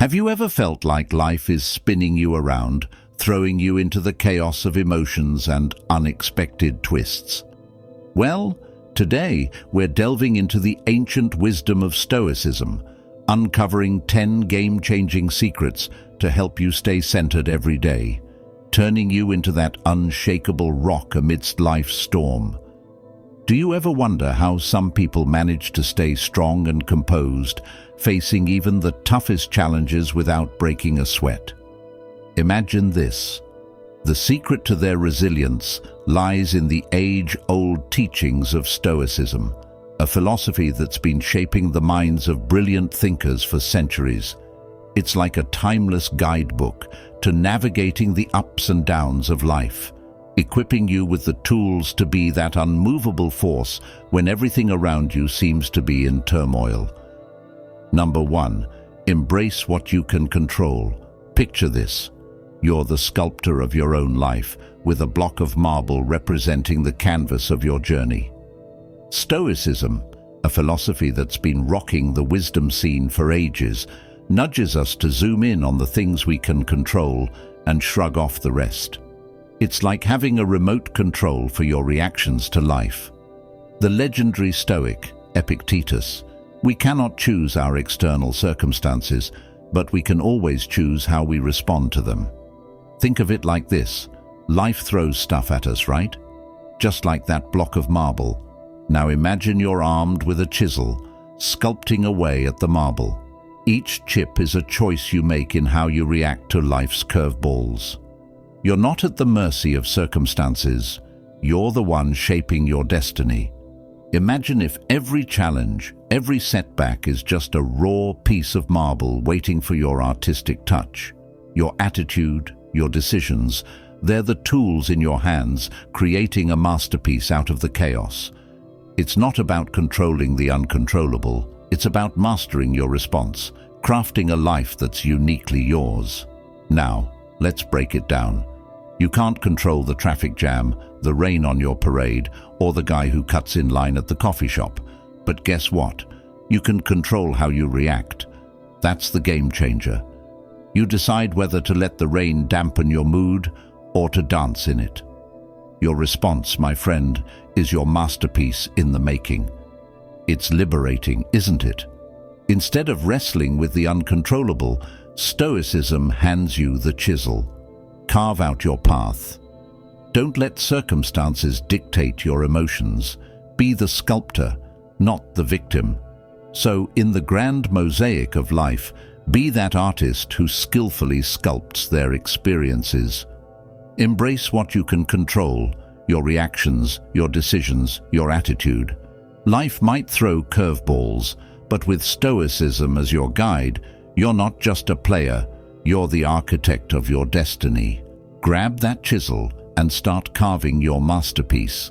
Have you ever felt like life is spinning you around, throwing you into the chaos of emotions and unexpected twists? Well, today we're delving into the ancient wisdom of Stoicism, uncovering 10 game-changing secrets to help you stay centered every day, turning you into that unshakable rock amidst life's storm. Do you ever wonder how some people manage to stay strong and composed, facing even the toughest challenges without breaking a sweat? Imagine this. The secret to their resilience lies in the age-old teachings of Stoicism, a philosophy that's been shaping the minds of brilliant thinkers for centuries. It's like a timeless guidebook to navigating the ups and downs of life, equipping you with the tools to be that unmovable force when everything around you seems to be in turmoil. Number 1, embrace what you can control. Picture this. You're the sculptor of your own life, with a block of marble representing the canvas of your journey. Stoicism, a philosophy that's been rocking the wisdom scene for ages, nudges us to zoom in on the things we can control and shrug off the rest. It's like having a remote control for your reactions to life. The legendary Stoic, Epictetus, we cannot choose our external circumstances, but we can always choose how we respond to them. Think of it like this. Life throws stuff at us, right? Just like that block of marble. Now imagine you're armed with a chisel, sculpting away at the marble. Each chip is a choice you make in how you react to life's curveballs. You're not at the mercy of circumstances. You're the one shaping your destiny. Imagine if every challenge, every setback is just a raw piece of marble waiting for your artistic touch. Your attitude, your decisions, they're the tools in your hands, creating a masterpiece out of the chaos. It's not about controlling the uncontrollable. It's about mastering your response, crafting a life that's uniquely yours. Now, let's break it down. You can't control the traffic jam, the rain on your parade, or the guy who cuts in line at the coffee shop. But guess what? You can control how you react. That's the game changer. You decide whether to let the rain dampen your mood or to dance in it. Your response, my friend, is your masterpiece in the making. It's liberating, isn't it? Instead of wrestling with the uncontrollable, Stoicism hands you the chisel. Carve out your path. Don't let circumstances dictate your emotions. Be the sculptor, not the victim. So, in the grand mosaic of life, be that artist who skillfully sculpts their experiences. Embrace what you can control, your reactions, your decisions, your attitude. Life might throw curveballs, but with Stoicism as your guide, you're not just a player, you're the architect of your destiny. Grab that chisel and start carving your masterpiece.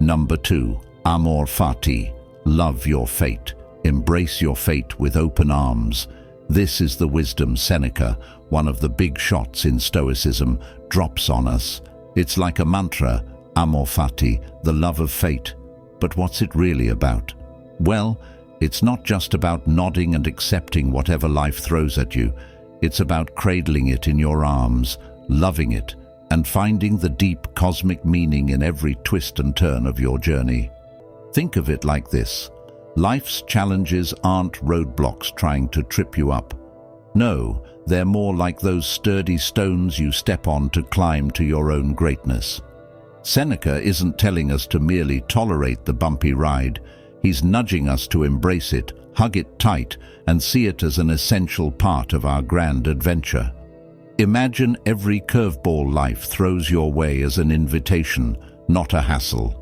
Number 2, amor fati, love your fate. Embrace your fate with open arms. This is the wisdom Seneca, one of the big shots in Stoicism, drops on us. It's like a mantra, amor fati, the love of fate. But what's it really about? Well, it's not just about nodding and accepting whatever life throws at you. It's about cradling it in your arms, loving it, and finding the deep cosmic meaning in every twist and turn of your journey. Think of it like this. Life's challenges aren't roadblocks trying to trip you up. No, they're more like those sturdy stones you step on to climb to your own greatness. Seneca isn't telling us to merely tolerate the bumpy ride. He's nudging us to embrace it, hug it tight, and see it as an essential part of our grand adventure. Imagine every curveball life throws your way as an invitation, not a hassle.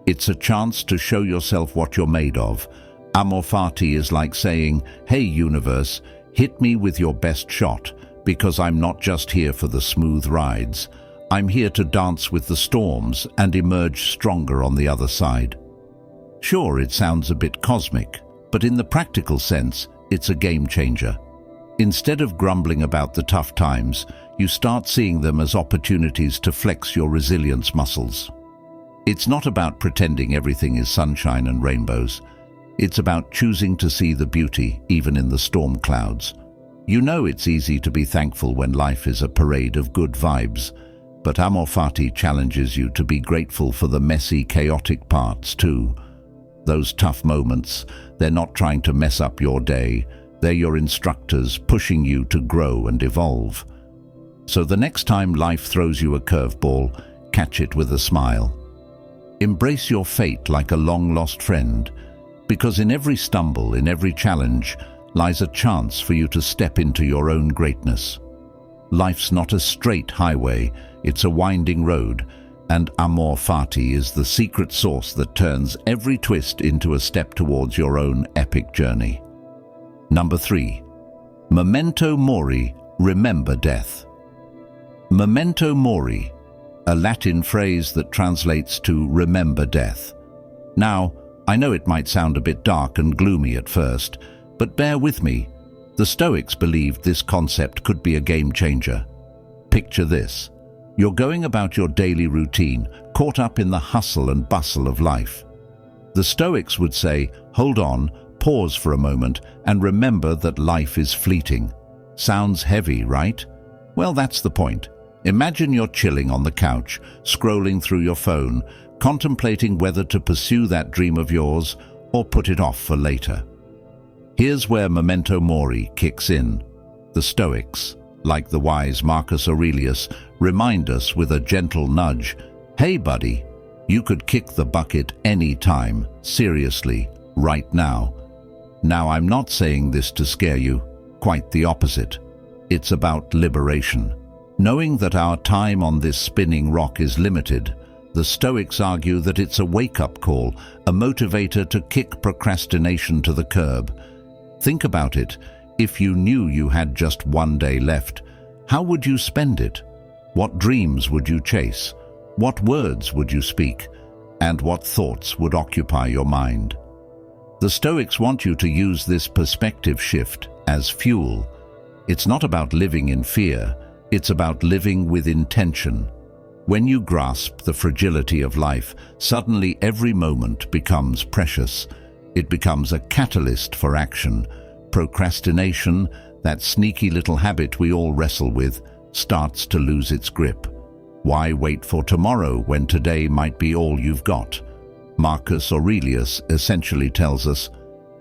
It's a chance to show yourself what you're made of. Amor fati is like saying, "Hey universe, hit me with your best shot, because I'm not just here for the smooth rides. I'm here to dance with the storms and emerge stronger on the other side." Sure, it sounds a bit cosmic, but in the practical sense, it's a game changer. Instead of grumbling about the tough times, you start seeing them as opportunities to flex your resilience muscles. It's not about pretending everything is sunshine and rainbows. It's about choosing to see the beauty even in the storm clouds. You know it's easy to be thankful when life is a parade of good vibes, but Amor Fati challenges you to be grateful for the messy, chaotic parts too. Those tough moments, they're not trying to mess up your day, they're your instructors pushing you to grow and evolve. So the next time life throws you a curveball, catch it with a smile. Embrace your fate like a long-lost friend, because in every stumble, in every challenge, lies a chance for you to step into your own greatness. Life's not a straight highway, it's a winding road, and Amor Fati is the secret sauce that turns every twist into a step towards your own epic journey. Number 3. Memento mori, remember death. Memento mori, a Latin phrase that translates to remember death. Now, I know it might sound a bit dark and gloomy at first, but bear with me. The Stoics believed this concept could be a game changer. Picture this. You're going about your daily routine, caught up in the hustle and bustle of life. The Stoics would say, hold on, pause for a moment, and remember that life is fleeting. Sounds heavy, right? Well, that's the point. Imagine you're chilling on the couch, scrolling through your phone, contemplating whether to pursue that dream of yours or put it off for later. Here's where memento mori kicks in. The Stoics, like the wise Marcus Aurelius, remind us with a gentle nudge, hey buddy, you could kick the bucket any time, seriously, right now. Now, I'm not saying this to scare you, quite the opposite. It's about liberation. Knowing that our time on this spinning rock is limited, the Stoics argue that it's a wake-up call, a motivator to kick procrastination to the curb. Think about it. If you knew you had just one day left, how would you spend it? What dreams would you chase? What words would you speak? And what thoughts would occupy your mind? The Stoics want you to use this perspective shift as fuel. It's not about living in fear, it's about living with intention. When you grasp the fragility of life, suddenly every moment becomes precious. It becomes a catalyst for action. Procrastination, that sneaky little habit we all wrestle with, starts to lose its grip. Why wait for tomorrow when today might be all you've got? Marcus Aurelius essentially tells us,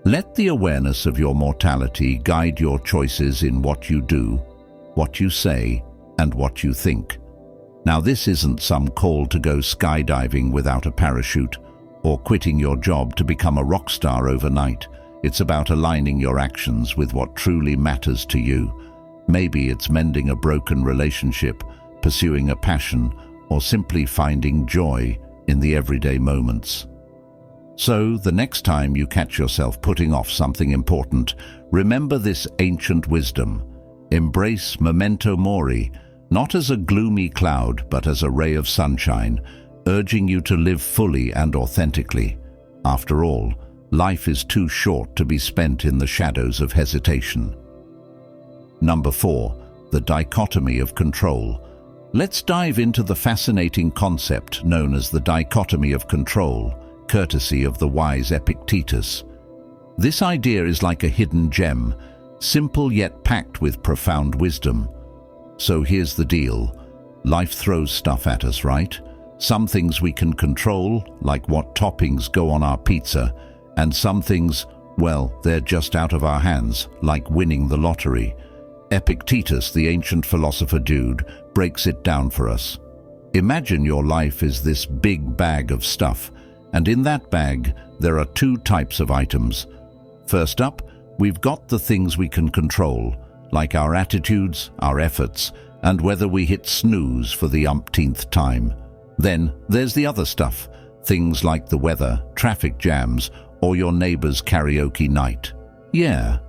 let the awareness of your mortality guide your choices in what you do, what you say, and what you think. Now, this isn't some call to go skydiving without a parachute or quitting your job to become a rock star overnight. It's about aligning your actions with what truly matters to you. Maybe it's mending a broken relationship, pursuing a passion, or simply finding joy in the everyday moments. So, the next time you catch yourself putting off something important, remember this ancient wisdom. Embrace memento mori, not as a gloomy cloud, but as a ray of sunshine, urging you to live fully and authentically. After all, life is too short to be spent in the shadows of hesitation. Number 4, the dichotomy of control. Let's dive into the fascinating concept known as the dichotomy of control, courtesy of the wise Epictetus. This idea is like a hidden gem, simple yet packed with profound wisdom. So here's the deal. Life throws stuff at us, right? Some things we can control, like what toppings go on our pizza, and some things, well, they're just out of our hands, like winning the lottery. Epictetus, the ancient philosopher dude, breaks it down for us. Imagine your life is this big bag of stuff, and in that bag, there are 2 types of items. First up, we've got the things we can control, like our attitudes, our efforts, and whether we hit snooze for the umpteenth time. Then there's the other stuff, things like the weather, traffic jams, or your neighbor's karaoke night. Yeah,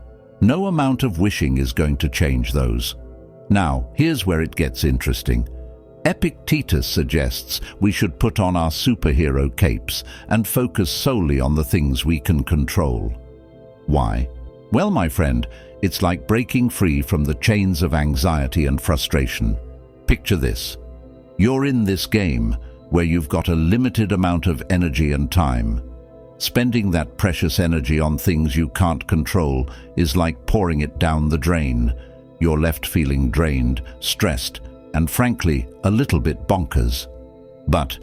no amount of wishing is going to change those. Now, here's where it gets interesting. Epictetus suggests we should put on our superhero capes and focus solely on the things we can control. Why? Well, my friend, it's like breaking free from the chains of anxiety and frustration. Picture this. You're in this game where you've got a limited amount of energy and time. Spending that precious energy on things you can't control is like pouring it down the drain. You're left feeling drained, stressed, and frankly, a little bit bonkers. But,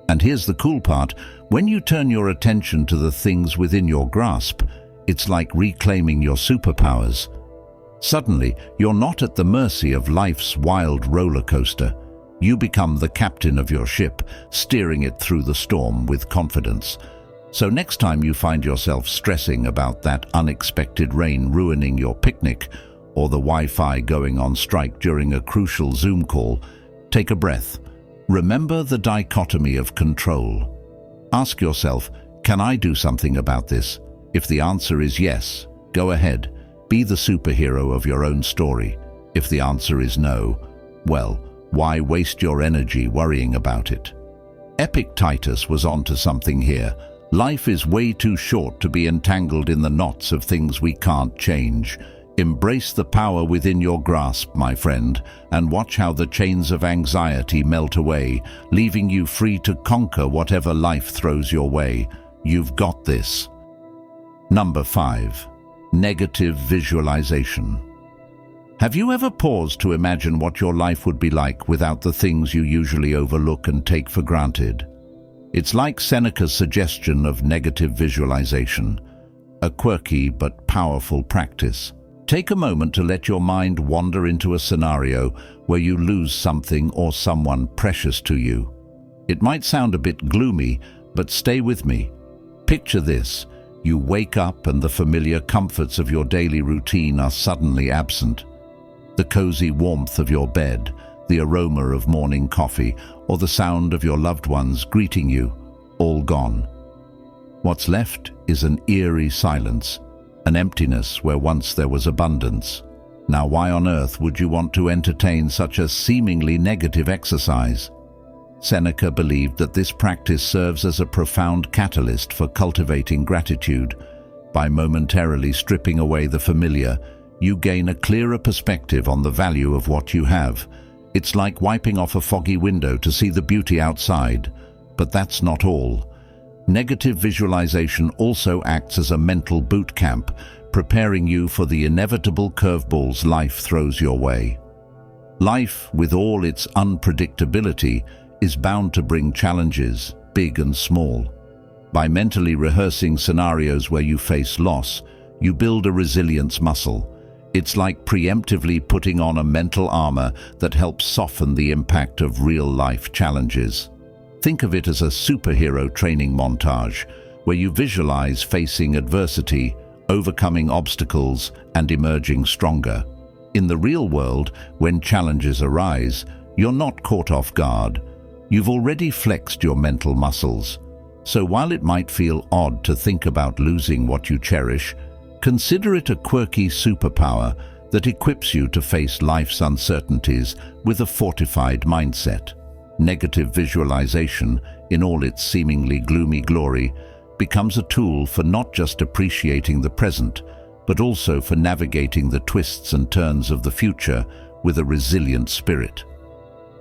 and here's the cool part, when you turn your attention to the things within your grasp, it's like reclaiming your superpowers. Suddenly, you're not at the mercy of life's wild roller coaster. You become the captain of your ship, steering it through the storm with confidence. So next time you find yourself stressing about that unexpected rain ruining your picnic, or the Wi-Fi going on strike during a crucial Zoom call, take a breath. Remember the dichotomy of control. Ask yourself, can I do something about this? If the answer is yes, go ahead. Be the superhero of your own story. If the answer is no, well, why waste your energy worrying about it? Epictetus was onto something here. Life is way too short to be entangled in the knots of things we can't change. Embrace the power within your grasp, my friend, and watch how the chains of anxiety melt away, leaving you free to conquer whatever life throws your way. You've got this. Number 5. Negative visualization. Have you ever paused to imagine what your life would be like without the things you usually overlook and take for granted? It's like Seneca's suggestion of negative visualization, a quirky but powerful practice. Take a moment to let your mind wander into a scenario where you lose something or someone precious to you. It might sound a bit gloomy, but stay with me. Picture this. You wake up and the familiar comforts of your daily routine are suddenly absent. The cozy warmth of your bed, the aroma of morning coffee, or the sound of your loved ones greeting you, all gone. What's left is an eerie silence, an emptiness where once there was abundance. Now, why on earth would you want to entertain such a seemingly negative exercise? Seneca believed that this practice serves as a profound catalyst for cultivating gratitude. By momentarily stripping away the familiar, you gain a clearer perspective on the value of what you have. It's like wiping off a foggy window to see the beauty outside. But that's not all. Negative visualization also acts as a mental boot camp, preparing you for the inevitable curveballs life throws your way. Life, with all its unpredictability, is bound to bring challenges, big and small. By mentally rehearsing scenarios where you face loss, you build a resilience muscle. It's like preemptively putting on a mental armor that helps soften the impact of real-life challenges. Think of it as a superhero training montage, where you visualize facing adversity, overcoming obstacles, and emerging stronger. In the real world, when challenges arise, you're not caught off guard. You've already flexed your mental muscles. So while it might feel odd to think about losing what you cherish, consider it a quirky superpower that equips you to face life's uncertainties with a fortified mindset. Negative visualization, in all its seemingly gloomy glory, becomes a tool for not just appreciating the present, but also for navigating the twists and turns of the future with a resilient spirit.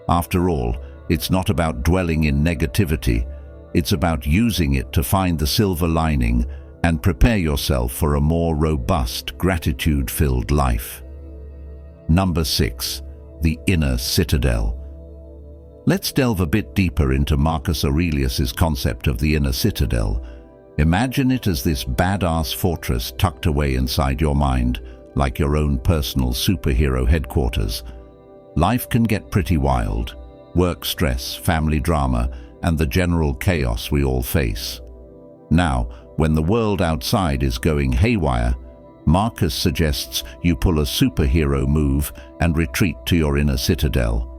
After all, it's not about dwelling in negativity, it's about using it to find the silver lining and prepare yourself for a more robust, gratitude-filled life. Number 6. The inner citadel. Let's delve a bit deeper into Marcus Aurelius's concept of the inner citadel. Imagine it as this badass fortress tucked away inside your mind, like your own personal superhero headquarters. Life can get pretty wild. Work stress, family drama, and the general chaos we all face. Now, when the world outside is going haywire, Marcus suggests you pull a superhero move and retreat to your inner citadel.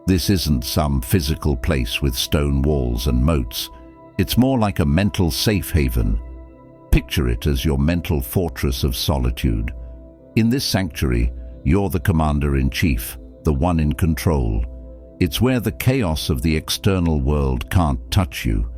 This isn't some physical place with stone walls and moats. It's more like a mental safe haven. Picture it as your mental fortress of solitude. In this sanctuary, you're the commander-in-chief, the one in control. It's where the chaos of the external world can't touch you.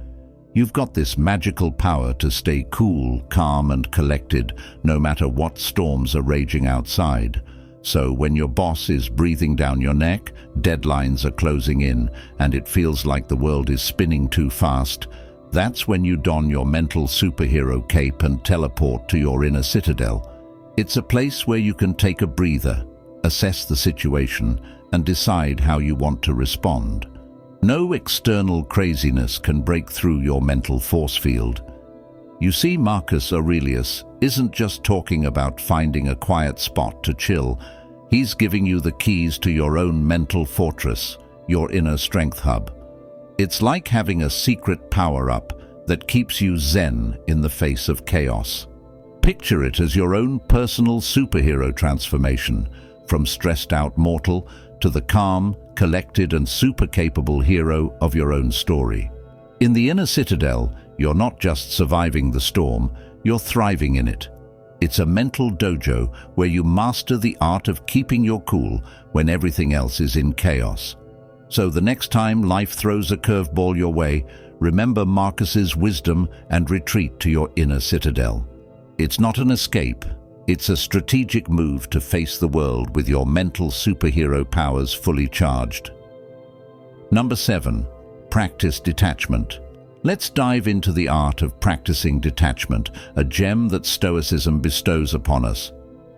You've got this magical power to stay cool, calm, and collected no matter what storms are raging outside. So when your boss is breathing down your neck, deadlines are closing in, and it feels like the world is spinning too fast, that's when you don your mental superhero cape and teleport to your inner citadel. It's a place where you can take a breather, assess the situation, and decide how you want to respond. No external craziness can break through your mental force field. You see, Marcus Aurelius isn't just talking about finding a quiet spot to chill. He's giving you the keys to your own mental fortress, your inner strength hub. It's like having a secret power-up that keeps you zen in the face of chaos. Picture it as your own personal superhero transformation, from stressed-out mortal to the calm, collected and super-capable hero of your own story. In the inner citadel, you're not just surviving the storm, you're thriving in it. It's a mental dojo where you master the art of keeping your cool when everything else is in chaos. So the next time life throws a curveball your way, remember Marcus's wisdom and retreat to your inner citadel. It's not an escape, it's a strategic move to face the world with your mental superhero powers fully charged. Number 7. Practice detachment. Let's dive into the art of practicing detachment, a gem that Stoicism bestows upon us.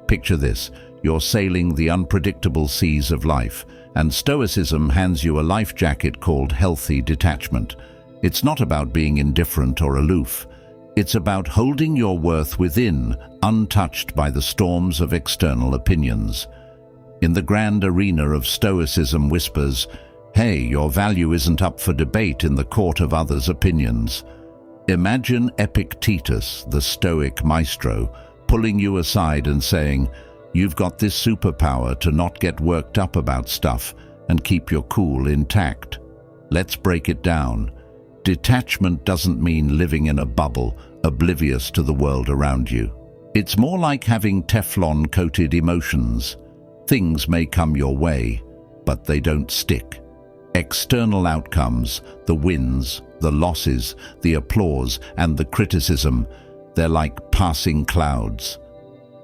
Picture this: you're sailing the unpredictable seas of life, and Stoicism hands you a life jacket called healthy detachment. It's not about being indifferent or aloof. It's about holding your worth within, untouched by the storms of external opinions. In the grand arena of Stoicism whispers, "Hey, your value isn't up for debate in the court of others' opinions." Imagine Epictetus, the Stoic maestro, pulling you aside and saying, "You've got this superpower to not get worked up about stuff and keep your cool intact." Let's break it down. Detachment doesn't mean living in a bubble, oblivious to the world around you. It's more like having Teflon-coated emotions. Things may come your way, but they don't stick. External outcomes, the wins, the losses, the applause, and the criticism, they're like passing clouds.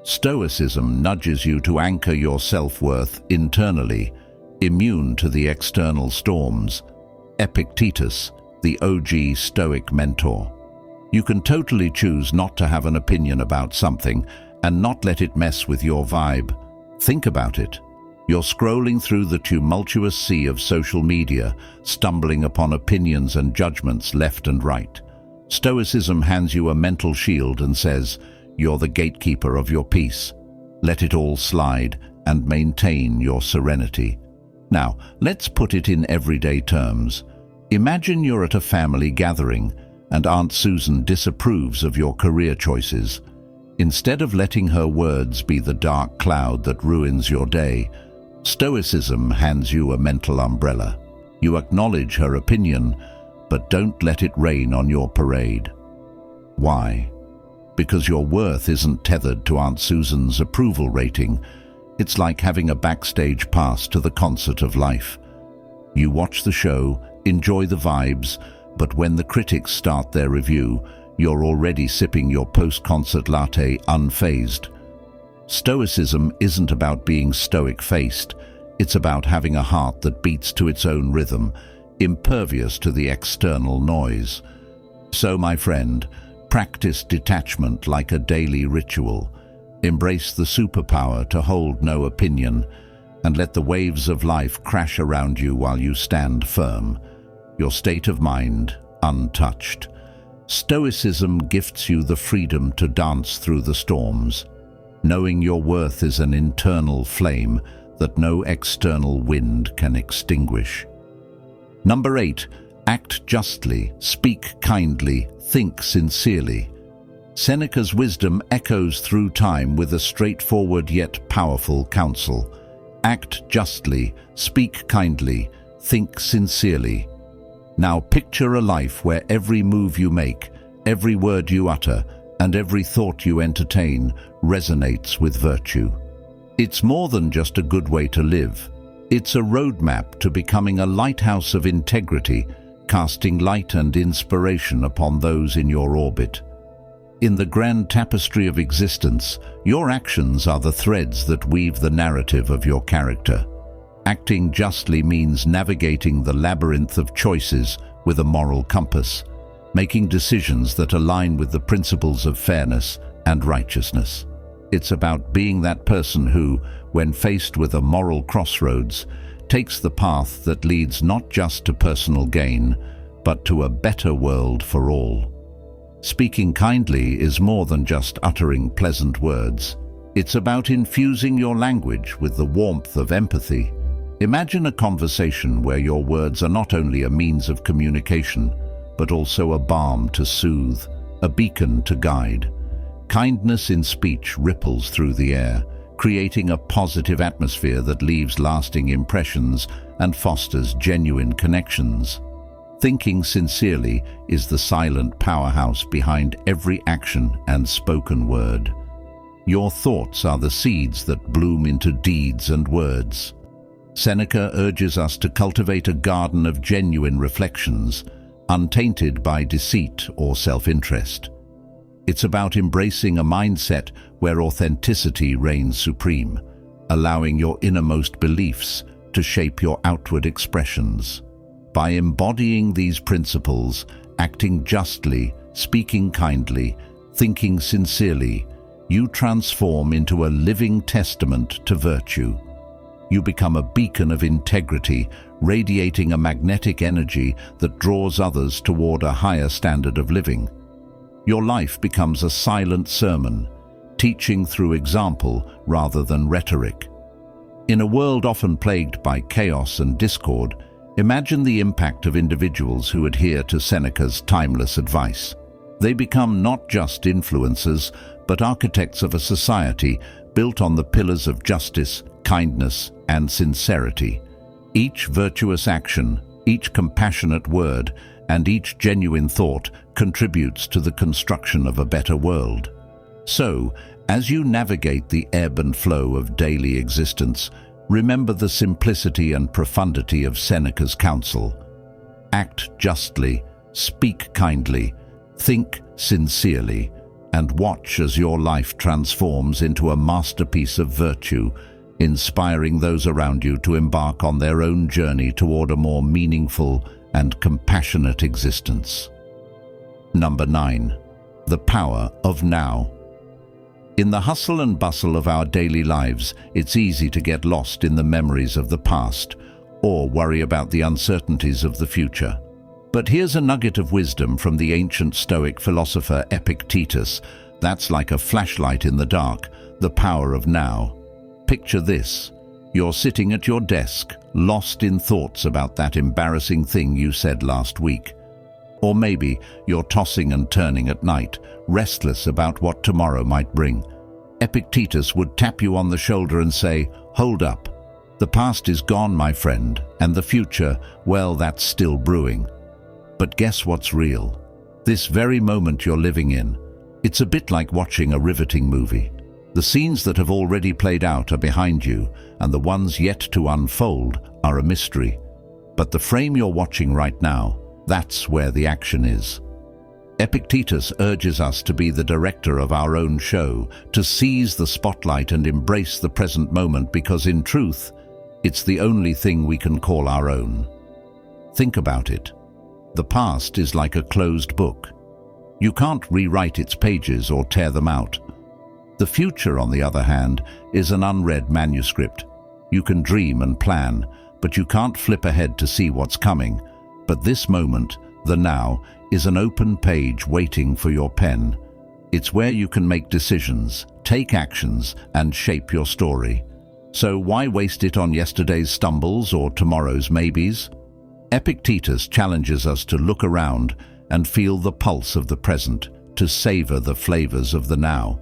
Stoicism nudges you to anchor your self-worth internally, immune to the external storms. Epictetus, the OG Stoic mentor. You can totally choose not to have an opinion about something and not let it mess with your vibe. Think about it. You're scrolling through the tumultuous sea of social media, stumbling upon opinions and judgments left and right. Stoicism hands you a mental shield and says, "You're the gatekeeper of your peace. Let it all slide and maintain your serenity." Now, let's put it in everyday terms. Imagine you're at a family gathering and Aunt Susan disapproves of your career choices. Instead of letting her words be the dark cloud that ruins your day, Stoicism hands you a mental umbrella. You acknowledge her opinion, but don't let it rain on your parade. Why? Because your worth isn't tethered to Aunt Susan's approval rating. It's like having a backstage pass to the concert of life. You watch the show, enjoy the vibes, but when the critics start their review, you're already sipping your post-concert latte unfazed. Stoicism isn't about being stoic-faced. It's about having a heart that beats to its own rhythm, impervious to the external noise. So, my friend, practice detachment like a daily ritual. Embrace the superpower to hold no opinion, and let the waves of life crash around you while you stand firm, your state of mind untouched. Stoicism gifts you the freedom to dance through the storms, knowing your worth is an internal flame that no external wind can extinguish. Number 8. Act justly, speak kindly, think sincerely. Seneca's wisdom echoes through time with a straightforward yet powerful counsel. Act justly, speak kindly, think sincerely. Now picture a life where every move you make, every word you utter, and every thought you entertain resonates with virtue. It's more than just a good way to live. It's a roadmap to becoming a lighthouse of integrity, casting light and inspiration upon those in your orbit. In the grand tapestry of existence, your actions are the threads that weave the narrative of your character. Acting justly means navigating the labyrinth of choices with a moral compass, making decisions that align with the principles of fairness and righteousness. It's about being that person who, when faced with a moral crossroads, takes the path that leads not just to personal gain, but to a better world for all. Speaking kindly is more than just uttering pleasant words. It's about infusing your language with the warmth of empathy. Imagine a conversation where your words are not only a means of communication, but also a balm to soothe, a beacon to guide. Kindness in speech ripples through the air, creating a positive atmosphere that leaves lasting impressions and fosters genuine connections. Thinking sincerely is the silent powerhouse behind every action and spoken word. Your thoughts are the seeds that bloom into deeds and words. Seneca urges us to cultivate a garden of genuine reflections, untainted by deceit or self-interest. It's about embracing a mindset where authenticity reigns supreme, allowing your innermost beliefs to shape your outward expressions. By embodying these principles, acting justly, speaking kindly, thinking sincerely, you transform into a living testament to virtue. You become a beacon of integrity, radiating a magnetic energy that draws others toward a higher standard of living. Your life becomes a silent sermon, teaching through example rather than rhetoric. In a world often plagued by chaos and discord, imagine the impact of individuals who adhere to Seneca's timeless advice. They become not just influencers, but architects of a society built on the pillars of justice, kindness, and sincerity. Each virtuous action, each compassionate word, and each genuine thought contributes to the construction of a better world. So, as you navigate the ebb and flow of daily existence, remember the simplicity and profundity of Seneca's counsel. Act justly, speak kindly, think sincerely, and watch as your life transforms into a masterpiece of virtue, inspiring those around you to embark on their own journey toward a more meaningful and compassionate existence. Number 9. The power of now. In the hustle and bustle of our daily lives, it's easy to get lost in the memories of the past or worry about the uncertainties of the future. But here's a nugget of wisdom from the ancient Stoic philosopher Epictetus that's like a flashlight in the dark, the power of now. Picture this. You're sitting at your desk, lost in thoughts about that embarrassing thing you said last week. Or maybe you're tossing and turning at night, restless about what tomorrow might bring. Epictetus would tap you on the shoulder and say, "Hold up. The past is gone, my friend, and the future, well, that's still brewing." But guess what's real? This very moment you're living in. It's a bit like watching a riveting movie. The scenes that have already played out are behind you, and the ones yet to unfold are a mystery. But the frame you're watching right now, that's where the action is. Epictetus urges us to be the director of our own show, to seize the spotlight and embrace the present moment because in truth, it's the only thing we can call our own. Think about it. The past is like a closed book. You can't rewrite its pages or tear them out. The future, on the other hand, is an unread manuscript. You can dream and plan, but you can't flip ahead to see what's coming. But this moment, the now, is an open page waiting for your pen. It's where you can make decisions, take actions, and shape your story. So why waste it on yesterday's stumbles or tomorrow's maybes? Epictetus challenges us to look around and feel the pulse of the present, to savor the flavors of the now.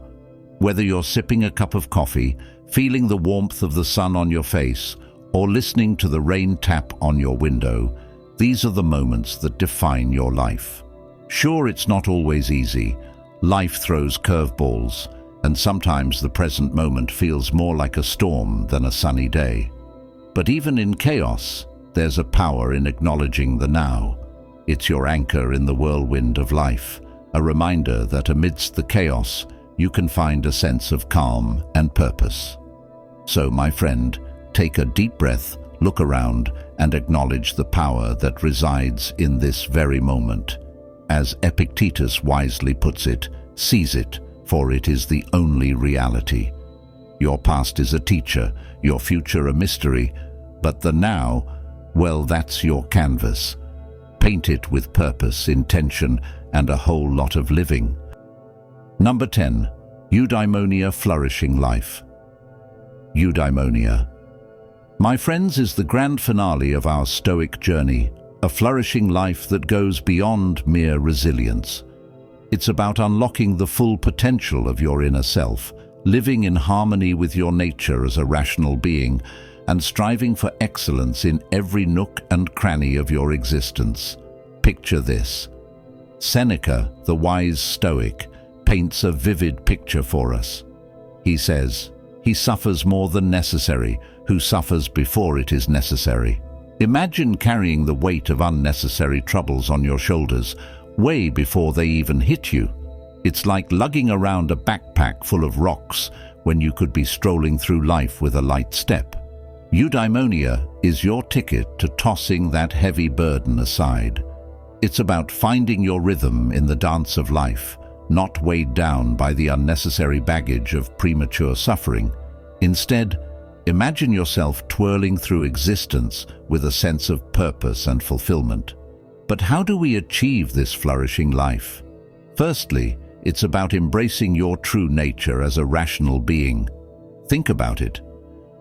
Whether you're sipping a cup of coffee, feeling the warmth of the sun on your face, or listening to the rain tap on your window, these are the moments that define your life. Sure, it's not always easy. Life throws curveballs, and sometimes the present moment feels more like a storm than a sunny day. But even in chaos, there's a power in acknowledging the now. It's your anchor in the whirlwind of life, a reminder that amidst the chaos, you can find a sense of calm and purpose. So, my friend, take a deep breath, look around, and acknowledge the power that resides in this very moment. As Epictetus wisely puts it, seize it, for it is the only reality. Your past is a teacher, your future a mystery, but the now, well, that's your canvas. Paint it with purpose, intention, and a whole lot of living. Number 10. Eudaimonia, flourishing life. Eudaimonia. My friends, is the grand finale of our Stoic journey, a flourishing life that goes beyond mere resilience. It's about unlocking the full potential of your inner self, living in harmony with your nature as a rational being, and striving for excellence in every nook and cranny of your existence. Picture this. Seneca, the wise Stoic, paints a vivid picture for us. He says, "He suffers more than necessary, who suffers before it is necessary." Imagine carrying the weight of unnecessary troubles on your shoulders, way before they even hit you. It's like lugging around a backpack full of rocks when you could be strolling through life with a light step. Eudaimonia is your ticket to tossing that heavy burden aside. It's about finding your rhythm in the dance of life, not weighed down by the unnecessary baggage of premature suffering. Instead, imagine yourself twirling through existence with a sense of purpose and fulfillment. But how do we achieve this flourishing life? Firstly, it's about embracing your true nature as a rational being. Think about it.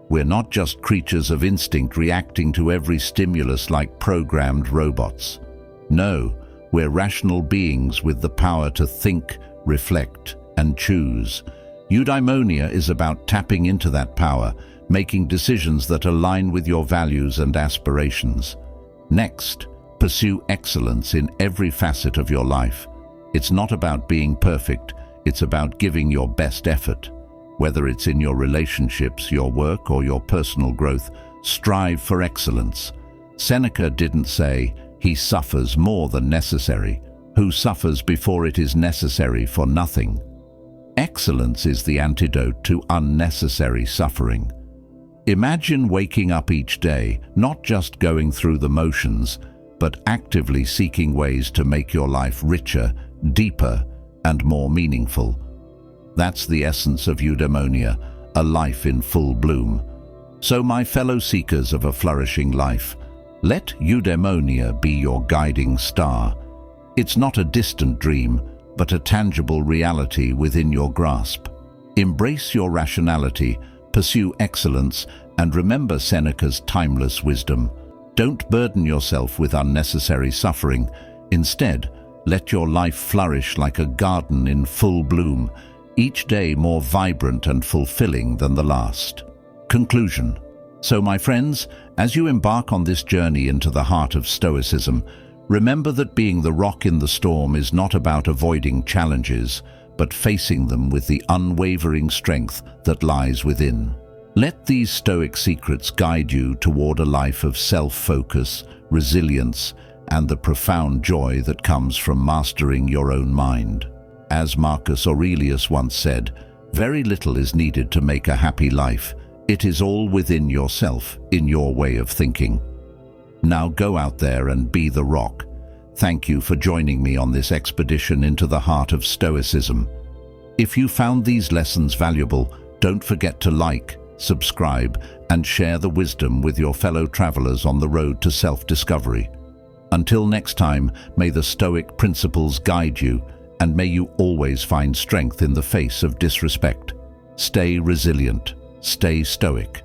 We're not just creatures of instinct reacting to every stimulus like programmed robots. No, we're rational beings with the power to think, reflect, and choose. Eudaimonia is about tapping into that power, making decisions that align with your values and aspirations. Next, pursue excellence in every facet of your life. It's not about being perfect, it's about giving your best effort. Whether it's in your relationships, your work, or your personal growth, strive for excellence. Seneca didn't say, "He suffers more than necessary, who suffers before it is necessary for nothing." Excellence is the antidote to unnecessary suffering. Imagine waking up each day, not just going through the motions, but actively seeking ways to make your life richer, deeper, and more meaningful. That's the essence of eudaimonia, a life in full bloom. So my fellow seekers of a flourishing life, let eudaimonia be your guiding star. It's not a distant dream, but a tangible reality within your grasp. Embrace your rationality, pursue excellence, and remember Seneca's timeless wisdom. Don't burden yourself with unnecessary suffering. Instead, let your life flourish like a garden in full bloom, each day more vibrant and fulfilling than the last. Conclusion. So, my friends, as you embark on this journey into the heart of Stoicism, remember that being the rock in the storm is not about avoiding challenges, but facing them with the unwavering strength that lies within. Let these Stoic secrets guide you toward a life of self-focus, resilience, and the profound joy that comes from mastering your own mind. As Marcus Aurelius once said, "Very little is needed to make a happy life. It is all within yourself, in your way of thinking." Now go out there and be the rock. Thank you for joining me on this expedition into the heart of Stoicism. If you found these lessons valuable, don't forget to like, subscribe, and share the wisdom with your fellow travelers on the road to self-discovery. Until next time, may the Stoic principles guide you, and may you always find strength in the face of disrespect. Stay resilient, stay stoic.